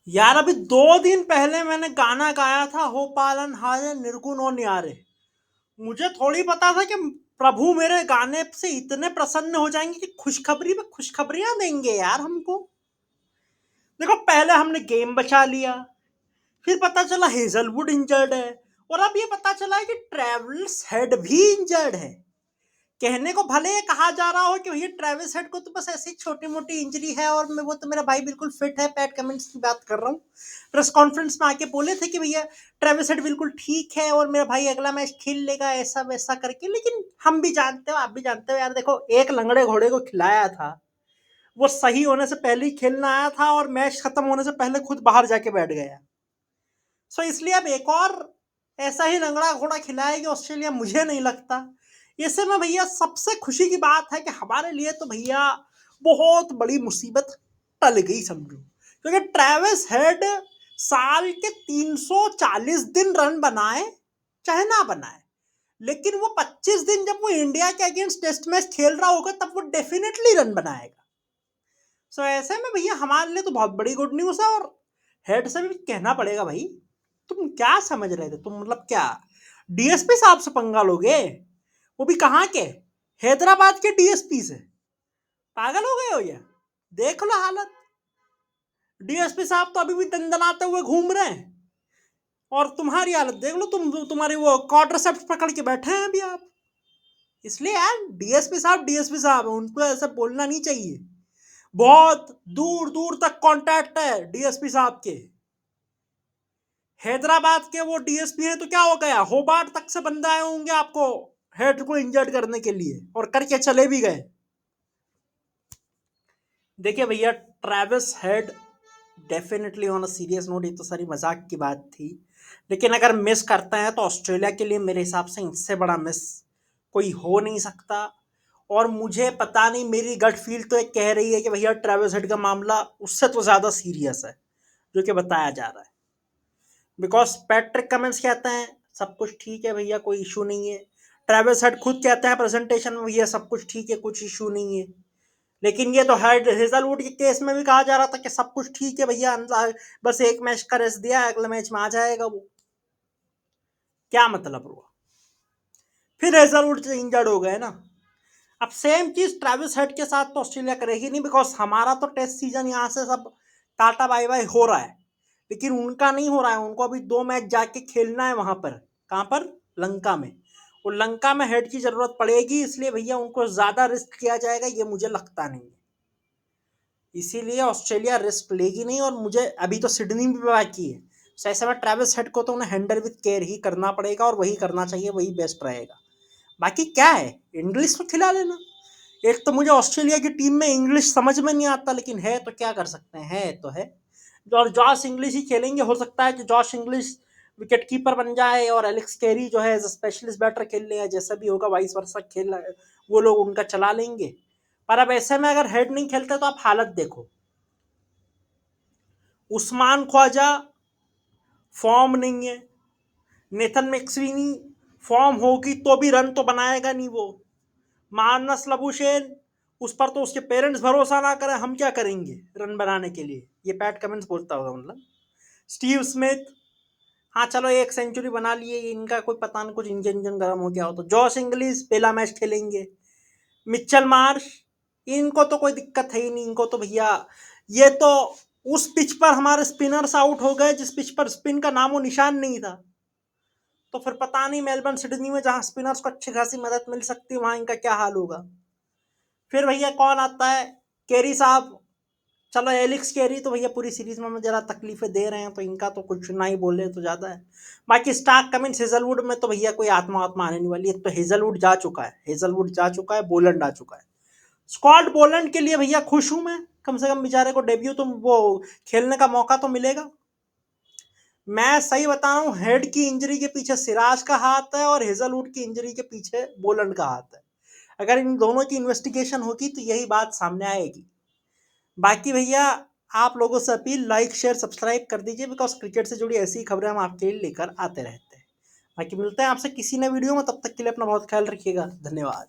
यार अभी 2 दिन पहले मैंने गाना गाया था, हो पालन हारे निर्गुण और न्यारे। मुझे थोड़ी पता था कि प्रभु मेरे गाने से इतने प्रसन्न हो जाएंगे कि खुशखबरी पे खुशखबरियां देंगे यार हमको। देखो, पहले हमने गेम बचा लिया, फिर पता चला हेजलवुड इंजर्ड है, और अब ये पता चला है कि ट्रेवल्स हेड भी इंजर्ड है। कहने को भले ये कहा जा रहा हो कि भैया ट्रेविस हेड को तो बस ऐसी छोटी मोटी इंजरी है, और मैं वो तो मेरा भाई बिल्कुल फिट है, पैट कमिंस की बात कर रहा हूँ। प्रेस कॉन्फ्रेंस में आके बोले थे कि भैया ट्रेविस हेड बिल्कुल ठीक है और मेरा भाई अगला मैच खेल लेगा, ऐसा वैसा करके। लेकिन हम भी जानते हो, आप भी जानते हो यार, देखो एक लंगड़े घोड़े को खिलाया था, वो सही होने से पहले ही खेलना आया था और मैच खत्म होने से पहले खुद बाहर जाके बैठ गया। सो इसलिए अब एक और ऐसा ही लंगड़ा घोड़ा खिलाएगी ऑस्ट्रेलिया, मुझे नहीं लगता। ऐसे में भैया सबसे खुशी की बात है कि हमारे लिए तो भैया बहुत बड़ी मुसीबत टल गई समझो, क्योंकि ट्रेविस हेड साल के 340 दिन रन बनाए चाहे ना बनाए, लेकिन वो 25 दिन जब वो इंडिया के अगेंस्ट टेस्ट मैच खेल रहा होगा तब वो डेफिनेटली रन बनाएगा। सो ऐसे में भैया हमारे लिए तो बहुत बड़ी गुड न्यूज है, और हेड से भी कहना पड़ेगा भाई, तुम क्या समझ रहे थे? तुम मतलब क्या डीएसपी साहब से पंगा लोगे? वो भी कहाँ के? हैदराबाद के डीएसपी से? पागल हो गए हो या? देख लो हालत। डीएसपी साहब तो अभी भी दंदनाते हुए घूम रहे हैं, और तुम्हारी हालत देख लो, तुम्हारी वो क्वाड्रिसेप्स पकड़ के बैठे हैं अभी आप। इसलिए यार डीएसपी साहब उनको ऐसा बोलना नहीं चाहिए। बहुत दूर दूर तक कांटेक्ट है डीएसपी साहब के। हैदराबाद के वो डीएसपी हैं तो क्या हो गया, होबार्ट तक से बंदे आए होंगे आपको हेड को इंजर्ड करने के लिए, और करके चले भी गए। देखिए भैया, Travis head definitely on a serious note, ये तो सारी मजाक की बात थी, लेकिन अगर मिस करते हैं तो ऑस्ट्रेलिया के लिए मेरे हिसाब से इससे बड़ा मिस कोई हो नहीं सकता। और मुझे पता नहीं, मेरी गट फील तो एक कह रही है कि भैया ट्रेविस हेड का मामला उससे तो ज्यादा सीरियस है जो कि बताया जा रहा है। बिकॉज पैट्रिक कमिंस कहते हैं सब कुछ ठीक है भैया, कोई इशू नहीं है। ट्रेविस हेड खुद कहते हैं प्रेजेंटेशन में, भैया सब कुछ ठीक है, कुछ इशू नहीं है। लेकिन ये तो हेड हेजलवुड के केस में भी कहा जा रहा था कि सब कुछ ठीक है भैया, बस एक मैच का रेस्ट दिया है, अगले मैच में आ जाएगा वो। क्या मतलब हुआ? फिर हेजलवुड से इंजर्ड हो गए ना। अब सेम चीज ट्रेविस हेड के साथ तो ऑस्ट्रेलिया करेगी नहीं, बिकॉज हमारा तो टेस्ट सीजन यहाँ से सब टाटा बाय बाय हो रहा है, लेकिन उनका नहीं हो रहा है। उनको अभी 2 मैच जाके खेलना है वहां पर। कहाँ पर? लंका में। वो लंका में हेड की जरूरत पड़ेगी, इसलिए भैया उनको ज्यादा रिस्क किया जाएगा, ये मुझे लगता नहीं है। इसीलिए ऑस्ट्रेलिया रिस्क लेगी नहीं, और मुझे अभी तो सिडनी भी बाकी है। तो ऐसे में ट्रेविस हेड को तो उन्हें हैंडल विद केयर ही करना पड़ेगा, और वही करना चाहिए, वही बेस्ट रहेगा। बाकी क्या है, इंग्लिश तो खिला लेना। एक तो मुझे ऑस्ट्रेलिया की टीम में इंग्लिश समझ में नहीं आता, लेकिन है तो क्या कर सकते हैं, है तो है। और जॉश इंग्लिश ही खेलेंगे, हो सकता है कि जॉश इंग्लिश विकेट कीपर बन जाए और एलेक्स कैरी जो है एज स्पेशलिस्ट बैटर खेल ले, जैसा भी होगा वाइस वर्सा खेल वो लोग उनका चला लेंगे। पर अब ऐसे में अगर हेड नहीं खेलते तो आप हालत देखो। उस्मान ख्वाजा फॉर्म नहीं है, नेथन मैक्सवीनी फॉर्म होगी तो भी रन तो बनाएगा नहीं वो। मानस लबुशेन, उस पर तो उसके पेरेंट्स भरोसा ना करें, हम क्या करेंगे रन बनाने के लिए? ये पैट कमिंस बोलता होगा मतलब। स्टीव स्मिथ, हाँ चलो एक सेंचुरी बना लिए, इनका कोई पता नहीं, कुछ इंजन इंजन गर्म हो गया हो तो। जॉश इंग्लिश पहला मैच खेलेंगे। मिचेल मार्श, इनको तो कोई दिक्कत है ही नहीं, इनको तो भैया ये तो उस पिच पर हमारे स्पिनर्स आउट हो गए जिस पिच पर स्पिन का नामो निशान नहीं था। तो फिर पता नहीं मेलबर्न सिडनी में जहां स्पिनर्स को अच्छी खासी मदद मिल सकती है, वहां इनका क्या हाल होगा। फिर भैया कौन आता है? केरी साहब। चलो एलिक्स कैरी तो भैया पूरी सीरीज में जरा तकलीफें दे रहे हैं, तो इनका तो कुछ ना ही बोले तो ज्यादा है। बाकी स्टार्क कमिंस हेजलवुड में तो भैया कोई आत्मा आत्मा आने नहीं वाली है। तो हेजलवुड जा चुका है, हेजलवुड जा चुका है, बोलंड आ चुका है। स्कॉट बोलंड के लिए भैया खुश हूं मैं, कम से कम बेचारे को डेब्यू तो वो खेलने का मौका तो मिलेगा। मैं सही बता रहा हूँ, हेड की इंजरी के पीछे सिराज का हाथ है, और हेजलवुड की इंजरी के पीछे बोलंड का हाथ है। अगर इन दोनों की इन्वेस्टिगेशन होगी तो यही बात सामने आएगी। बाकी भैया आप लोगों से अपील, लाइक शेयर सब्सक्राइब कर दीजिए, बिकॉज क्रिकेट से जुड़ी ऐसी ही खबरें हम आपके लिए लेकर आते रहते हैं। बाकी मिलते हैं आपसे किसी नए वीडियो में, तब तक के लिए अपना बहुत ख्याल रखिएगा। धन्यवाद।